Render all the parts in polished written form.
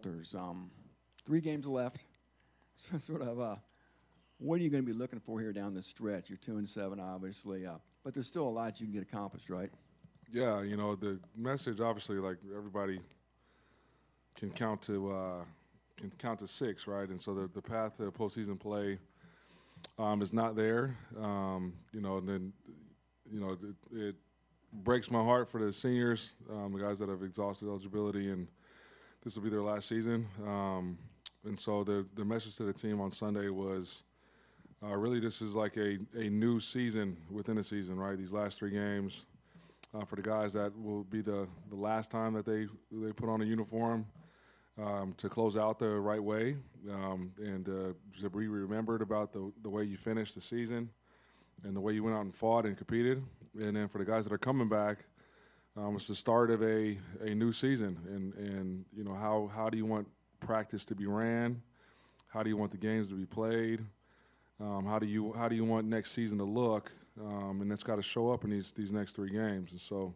There's 3 games left. So sort of, what are you going to be looking for here down the stretch? You're 2-7, obviously, but there's still a lot you can get accomplished, right? Yeah, the message obviously, like everybody can count to six, right? And so the path to postseason play is not there. And then it breaks my heart for the seniors, the guys that have exhausted eligibility, and this will be their last season. And so the message to the team on Sunday was really this is like a new season within a season, right? These last 3 games for the guys that will be the last time that they put on a uniform to close out the right way and to be remembered about the way you finished the season and the way you went out and fought and competed. And then for the guys that are coming back, it's the start of a new season. And how do you want practice to be ran? How do you want the games to be played? How do you want next season to look? And that's got to show up in these next 3 games. And so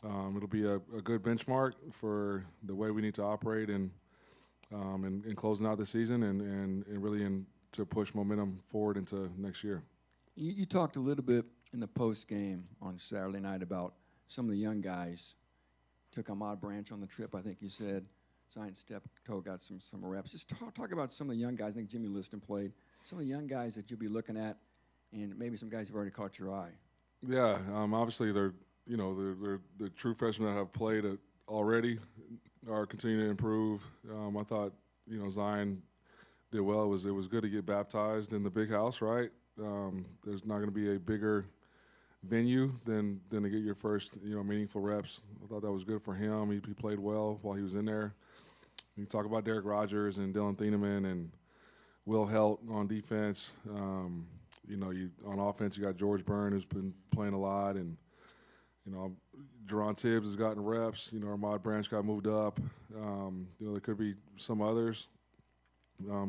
it'll be a good benchmark for the way we need to operate and in closing out the season and really to push momentum forward into next year. You talked a little bit in the post game on Saturday night about some of the young guys. Took Ahmad Branch on the trip, I think you said. Zion Steptoe got some reps. Just talk about some of the young guys. I think Jimmy Liston played. Some of the young guys that you'll be looking at, and maybe some guys who've already caught your eye. Yeah, obviously they're the true freshmen that have played it already are continuing to improve. I thought Zion did well. It was good to get baptized in the big house, right? There's not going to be a bigger venue than to get your first meaningful reps. I thought that was good for him. He played well while he was in there. You talk about Derek Rogers and Dylan Thieneman and Will Helt on defense. On offense you got George Byrne who's been playing a lot, and Jerron Tibbs has gotten reps. Ahmad Branch got moved up. There could be some others,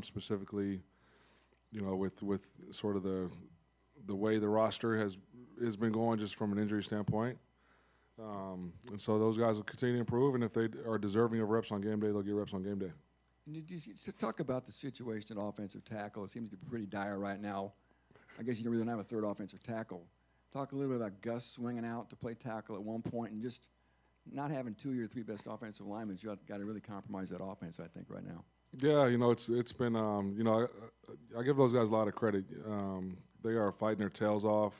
specifically, with sort of the way the roster has been going just from an injury standpoint. And so those guys will continue to improve, and if they are deserving of reps on game day, they'll get reps on game day. And did you talk about the situation at offensive tackle? It seems to be pretty dire right now. I guess you really don't have a third offensive tackle. Talk a little bit about Gus swinging out to play tackle at one point and just not having 2 of your 3 best offensive linemen. You've got to really compromise that offense, I think, right now. Yeah, it's been I give those guys a lot of credit. They are fighting their tails off.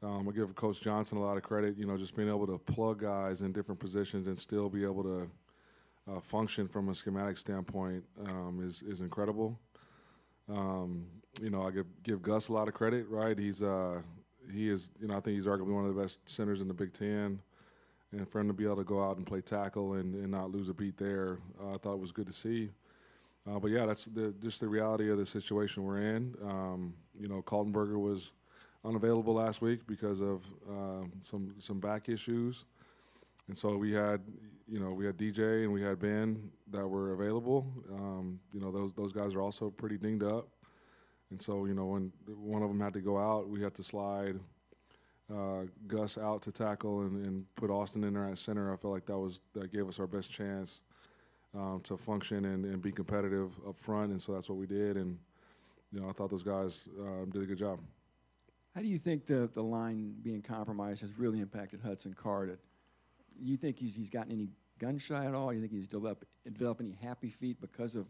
I give Coach Johnson a lot of credit. Just being able to plug guys in different positions and still be able to function from a schematic standpoint is incredible. I give Gus a lot of credit. Right, he is. I think he's arguably one of the best centers in the Big Ten. And for him to be able to go out and play tackle and not lose a beat there, I thought it was good to see. But yeah, that's just the reality of the situation we're in. Kaltenberger was unavailable last week because of some back issues, and so we had DJ and we had Ben that were available. Those guys are also pretty dinged up, and so when one of them had to go out, we had to slide Gus out to tackle and put Austin in there at center. I felt like that gave us our best chance to function and be competitive up front, and so that's what we did. And I thought those guys did a good job. How do you think the line being compromised has really impacted Hudson Card? You think he's gotten any gun shy at all? You think he's developed any happy feet because of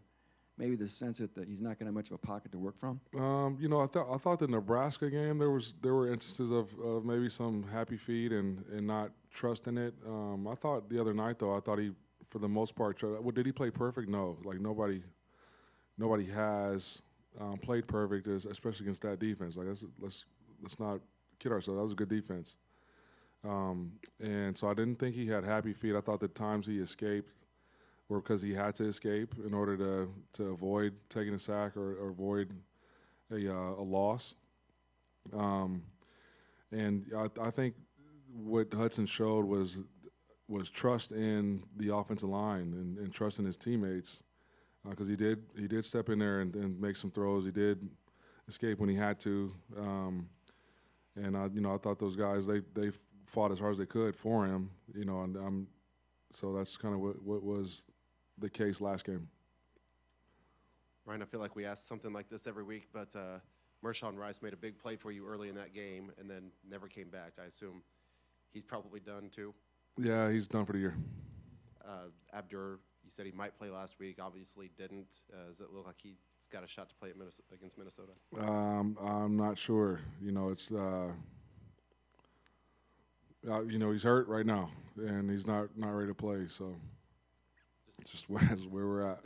maybe the sense that he's not going to have much of a pocket to work from? I thought the Nebraska game there were instances of maybe some happy feet and not trusting it. I thought the other night though, he for the most part did he play perfect? No, like nobody has played perfect, especially against that defense. Like let's not kid ourselves. That was a good defense. And so I didn't think he had happy feet. I thought the times he escaped were because he had to escape in order to avoid taking a sack or avoid a loss. And I think what Hudson showed was trust in the offensive line and trust in his teammates, because he did step in there and make some throws. He did escape when he had to. And I thought those guys they fought as hard as they could for him, and so that's kind of what was the case last game. Ryan, I feel like we ask something like this every week, but Mershawn Rice made a big play for you early in that game and then never came back. I assume he's probably done too. Yeah, he's done for the year. Abdur, you said he might play last week. Obviously didn't. Does it look like he's got a shot to play against Minnesota? I'm not sure. It's he's hurt right now, and he's not ready to play. So just where we're at.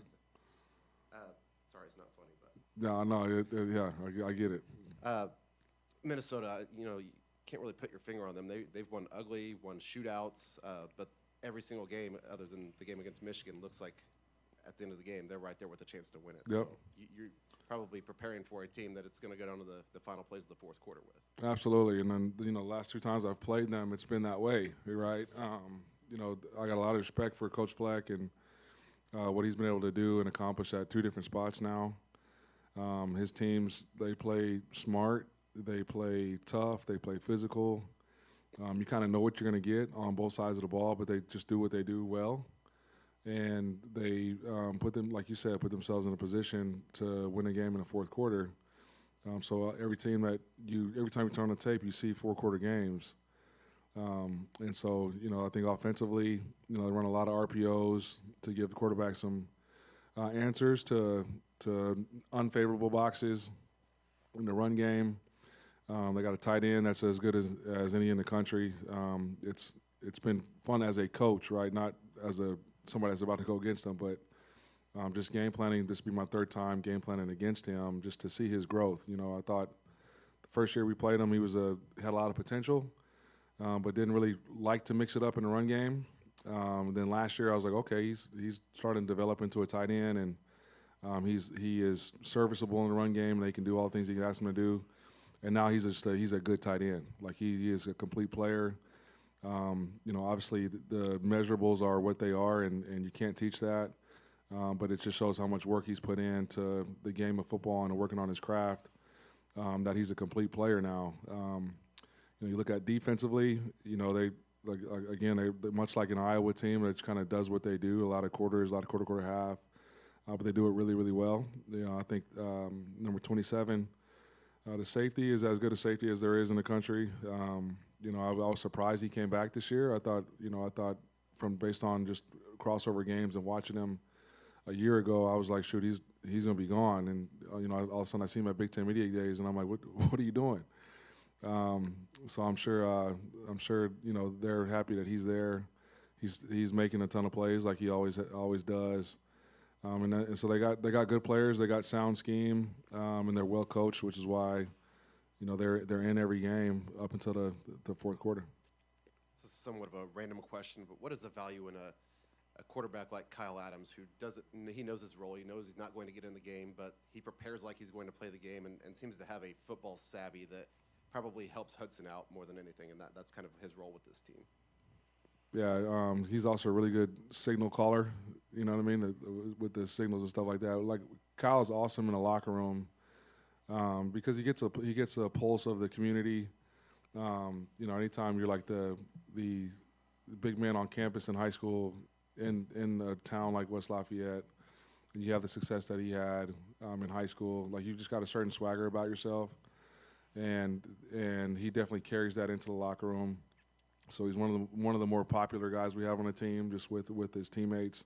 Sorry, it's not funny, but No, I get it. Minnesota, you can't really put your finger on them. They've won ugly, won shootouts, but every single game, other than the game against Michigan, looks like at the end of the game they're right there with a chance to win it. Yep. So you're probably preparing for a team that it's going to go down to the final plays of the fourth quarter with. Absolutely, and then the last 2 times I've played them, it's been that way, right? I got a lot of respect for Coach Fleck and what he's been able to do and accomplish at 2 different spots now. His teams, they play smart, they play tough, they play physical. You kind of know what you're going to get on both sides of the ball, but they just do what they do well. And they put themselves in a position to win a game in the fourth quarter. So every time you turn on the tape, you see 4-quarter games. And so, I think offensively, they run a lot of RPOs to give the quarterback some answers to unfavorable boxes in the run game. They got a tight end that's as good as any in the country. It's been fun as a coach, right? Not as somebody that's about to go against him, but just game planning. This will be my 3rd time game planning against him, just to see his growth. I thought the first year we played him, he had a lot of potential, but didn't really like to mix it up in the run game. Then last year I was like, okay, he's starting to develop into a tight end, and he is serviceable in the run game, and they can do all the things you can ask him to do. And now he's a good tight end. Like he is a complete player. Obviously the measurables are what they are, and you can't teach that. But it just shows how much work he's put into the game of football and working on his craft. That he's a complete player now. You look at defensively. They much like an Iowa team that kind of does what they do. A lot of quarters, a lot of quarter half, but they do it really, really well. I think number 27. The safety is as good a safety as there is in the country. I was surprised he came back this year. I thought based on just crossover games and watching him a year ago, I was like, shoot, he's going to be gone. And all of a sudden I see him at Big Ten Media Days, and I'm like, what are you doing? So I'm sure they're happy that he's there. He's making a ton of plays like he always does. And so they got good players, they got sound scheme, and they're well coached, which is why, they're in every game up until the fourth quarter. This is somewhat of a random question, but what is the value in a quarterback like Kyle Adams, who he knows his role, he knows he's not going to get in the game, but he prepares like he's going to play the game, and seems to have a football savvy that probably helps Hudson out more than anything, and that's kind of his role with this team. Yeah, he's also a really good signal caller. You know what I mean? With the signals and stuff like that. Like Kyle's awesome in the locker room because he gets a pulse of the community. Anytime you're like the big man on campus in high school in a town like West Lafayette, and you have the success that he had in high school, like you just got a certain swagger about yourself, and he definitely carries that into the locker room. So he's one of the more popular guys we have on the team, just with his teammates.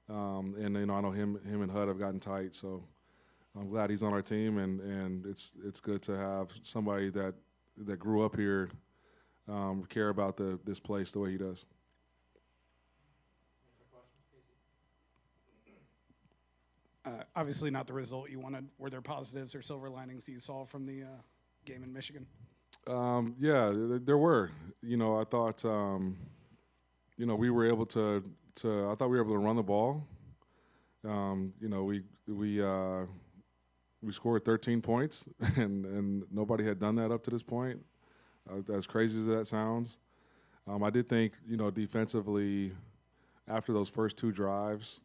And I know him and Hud have gotten tight, so I'm glad he's on our team, and it's good to have somebody that grew up here care about this place the way he does. Obviously not the result you wanted. Were there positives or silver linings you saw from the game in Michigan? Yeah, there were. I thought, we were able to I thought we were able to run the ball. We scored 13 points, and nobody had done that up to this point. As crazy as that sounds, I did think, defensively, after those first 2 drives,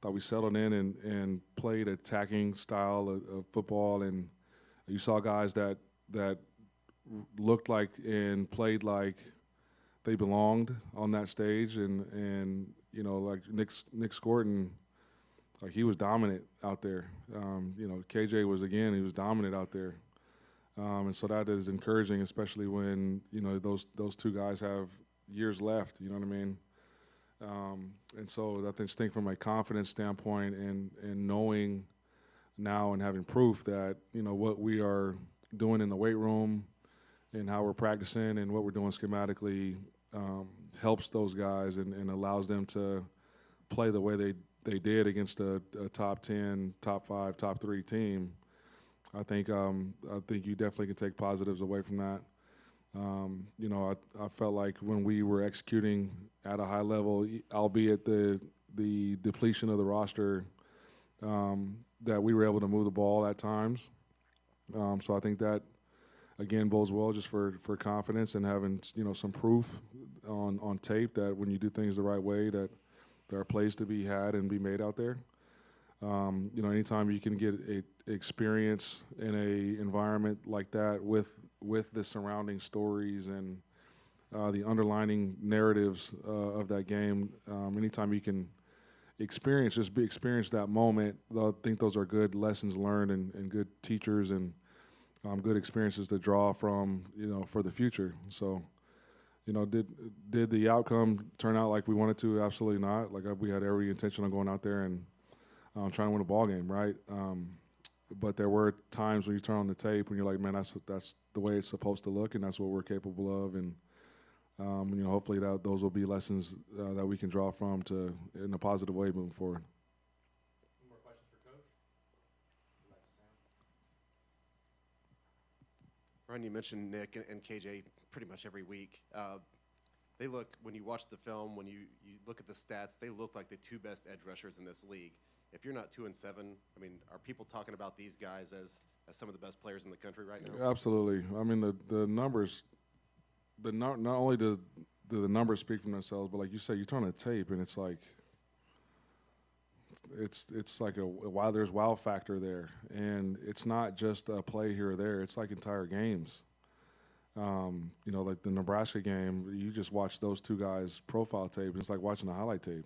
thought we settled in and played attacking style of football, and you saw guys that looked like and played like they belonged on that stage, and like Nick Scorton, like he was dominant out there. KJ he was dominant out there. And so that is encouraging, especially when, those two guys have years left, you know what I mean? And so I think from a confidence standpoint and knowing now and having proof that, what we are doing in the weight room and how we're practicing and what we're doing schematically helps those guys and allows them to play the way they did against a top 10, top 5, top 3 team. I think you definitely can take positives away from that. I felt like when we were executing at a high level, albeit the depletion of the roster, that we were able to move the ball at times. So I think that, again, bodes well just for confidence and having, some proof on tape that when you do things the right way, that there are plays to be had and be made out there. Anytime you can get experience in a environment like that with the surrounding stories and the underlining narratives of that game, anytime you can experience that moment, I think those are good lessons learned and good teachers and good experiences to draw from, for the future. So, did the outcome turn out like we wanted to? Absolutely not. Like we had every intention of going out there and trying to win a ball game, right? But there were times when you turn on the tape when you're like, man, that's the way it's supposed to look, and that's what we're capable of. And hopefully those will be lessons that we can draw from in a positive way moving forward. Any more questions for Coach? Ryan, you mentioned Nick and KJ pretty much every week. They look, when you watch the film, when you look at the stats, they look like the 2 best edge rushers in this league. If you're not 2-7, I mean, are people talking about these guys as some of the best players in the country right now? Absolutely. I mean, the numbers, not only do the numbers speak for themselves, but like you said, you turn on the tape and it's like there's wow factor there, and it's not just a play here or there. It's like entire games. Like the Nebraska game, you just watch those 2 guys' profile tape, and it's like watching a highlight tape.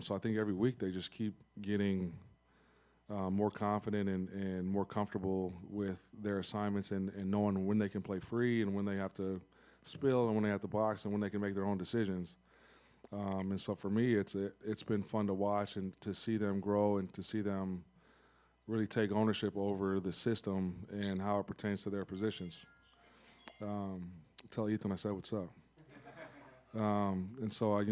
So I think every week they just keep getting more confident and more comfortable with their assignments and knowing when they can play free and when they have to spill and when they have to box and when they can make their own decisions. And so for me, it's been fun to watch and to see them grow and to see them really take ownership over the system and how it pertains to their positions. Tell Ethan I said what's up. And so I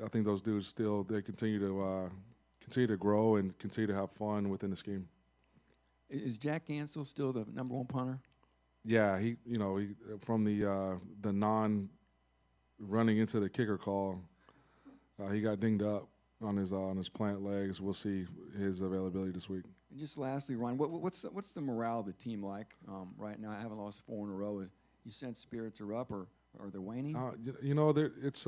think those dudes still they continue to grow and continue to have fun within the scheme. Is Jack Ansel still the number 1 punter? Yeah, he from the non running into the kicker call, he got dinged up on his plant legs. We'll see his availability this week. And just lastly, Ryan, what's the morale of the team like right now? I haven't lost 4 in a row. You sense spirits are up, or they're waning? It's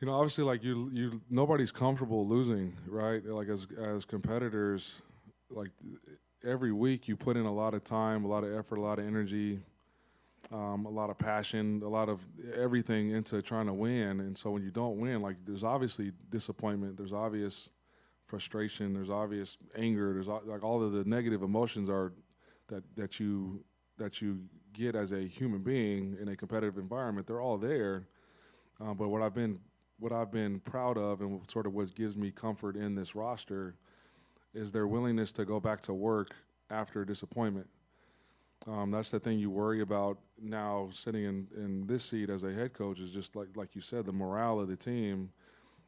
obviously like you nobody's comfortable losing, right? Like as competitors, like every week you put in a lot of time, a lot of effort, a lot of energy, a lot of passion, a lot of everything into trying to win. And so when you don't win, like there's obviously disappointment, there's obvious frustration, there's obvious anger, there's like all of the negative emotions are that you get as a human being in a competitive environment. They're all there. But what I've been proud of and sort of what gives me comfort in this roster is their willingness to go back to work after disappointment. That's the thing you worry about now sitting in this seat as a head coach is just like you said, the morale of the team,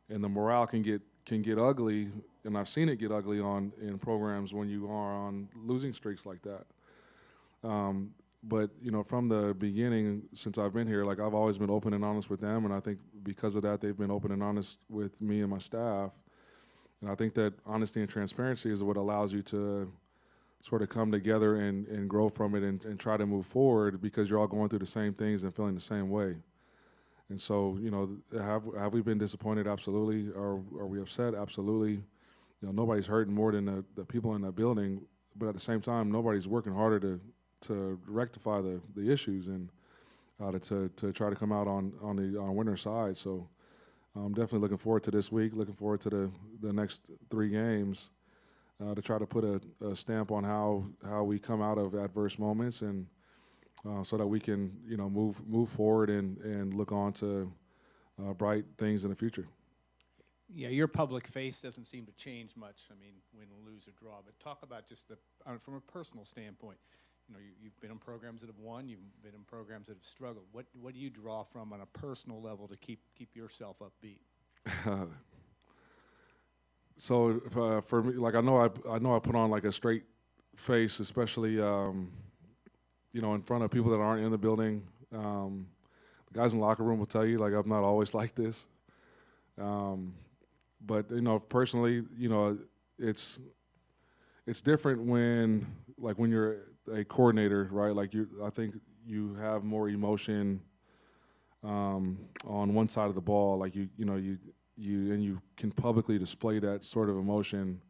and the morale can get ugly, and I've seen it get ugly in programs when you are on losing streaks like that. But from the beginning, since I've been here, like I've always been open and honest with them, and I think because of that, they've been open and honest with me and my staff. And I think that honesty and transparency is what allows you to sort of come together and grow from it and try to move forward because you're all going through the same things and feeling the same way. And so, have we been disappointed? Absolutely. Are we upset? Absolutely. Nobody's hurting more than the people in the building, but at the same time, nobody's working harder to rectify the issues. And to try to come out on the winner's side. So I'm definitely looking forward to this week. Looking forward to the next 3 games to try to put a stamp on how we come out of adverse moments, and so that we can move forward and look on to bright things in the future. Yeah, your public face doesn't seem to change much. I mean, win, lose, or draw. But talk about just from a personal standpoint. You've been in programs that have won. You've been in programs that have struggled. What do you draw from on a personal level to keep yourself upbeat? So for me, like I know I put on like a straight face, especially in front of people that aren't in the building. The guys in the locker room will tell you like I'm not always like this. But personally, it's different when you're a coordinator, right? Like I think you have more emotion on one side of the ball. Like you can publicly display that sort of emotion.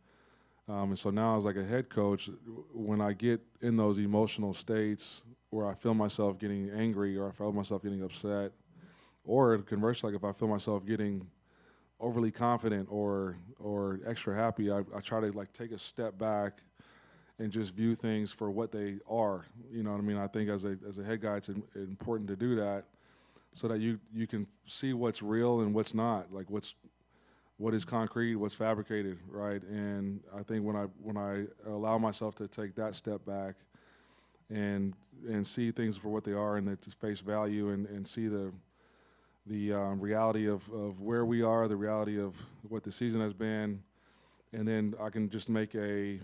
And so now as like a head coach, when I get in those emotional states where I feel myself getting angry or I feel myself getting upset, or conversely, like if I feel myself getting overly confident or extra happy, I try to like take a step back and just view things for what they are. You know what I mean? I think as a head guy, it's important to do that so that you can see what's real and what's not, like what is concrete, what's fabricated, right? And I think when I allow myself to take that step back and see things for what they are and to face value and see the reality of where we are, the reality of what the season has been, and then I can just make a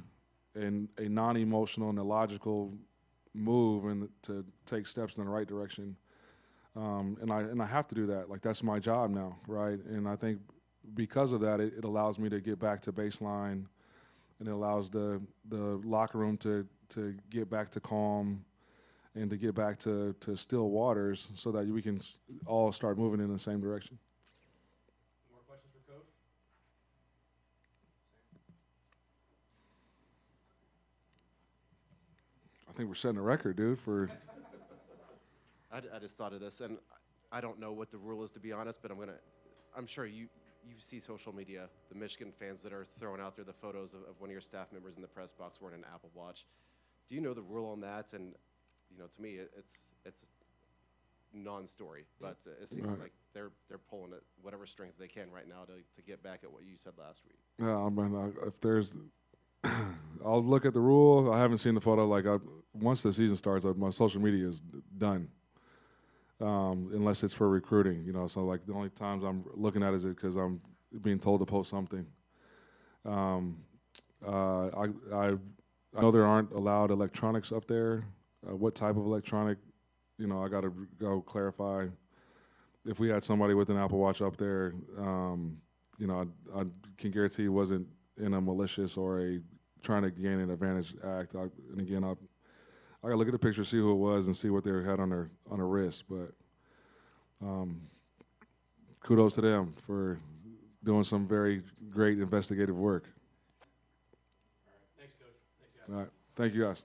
non-emotional and a logical move and to take steps in the right direction. And I have to do that. Like that's my job now, right? And I think because of that, it allows me to get back to baseline, and it allows the locker room to get back to calm and to get back to still waters so that we can all start moving in the same direction. More questions for Coach? I think we're setting a record, dude, for I just thought of this, and I don't know what the rule is, to be honest, but I'm sure you see social media, the Michigan fans that are throwing out there the photos of one of your staff members in the press box wearing an Apple Watch. Do you know the rule on that? And to me, it's non-story, but it seems Right. like they're pulling at whatever strings they can right now to get back at what you said last week. yeah. I mean, if there's, I'll look at the rule. I haven't seen the photo. Like once the season starts, my social media is done. Unless it's for recruiting, So like the only times I'm looking at it is because I'm being told to post something. I know there aren't allowed electronics up there. What type of electronic? I got to go clarify. If we had somebody with an Apple Watch up there, I can guarantee it wasn't in a malicious or a trying to gain an advantage act. I got to look at the picture, see who it was, and see what they had on their wrist. But kudos to them for doing some very great investigative work. All right. Thanks, Coach. Thanks, guys. All right. Thank you, guys.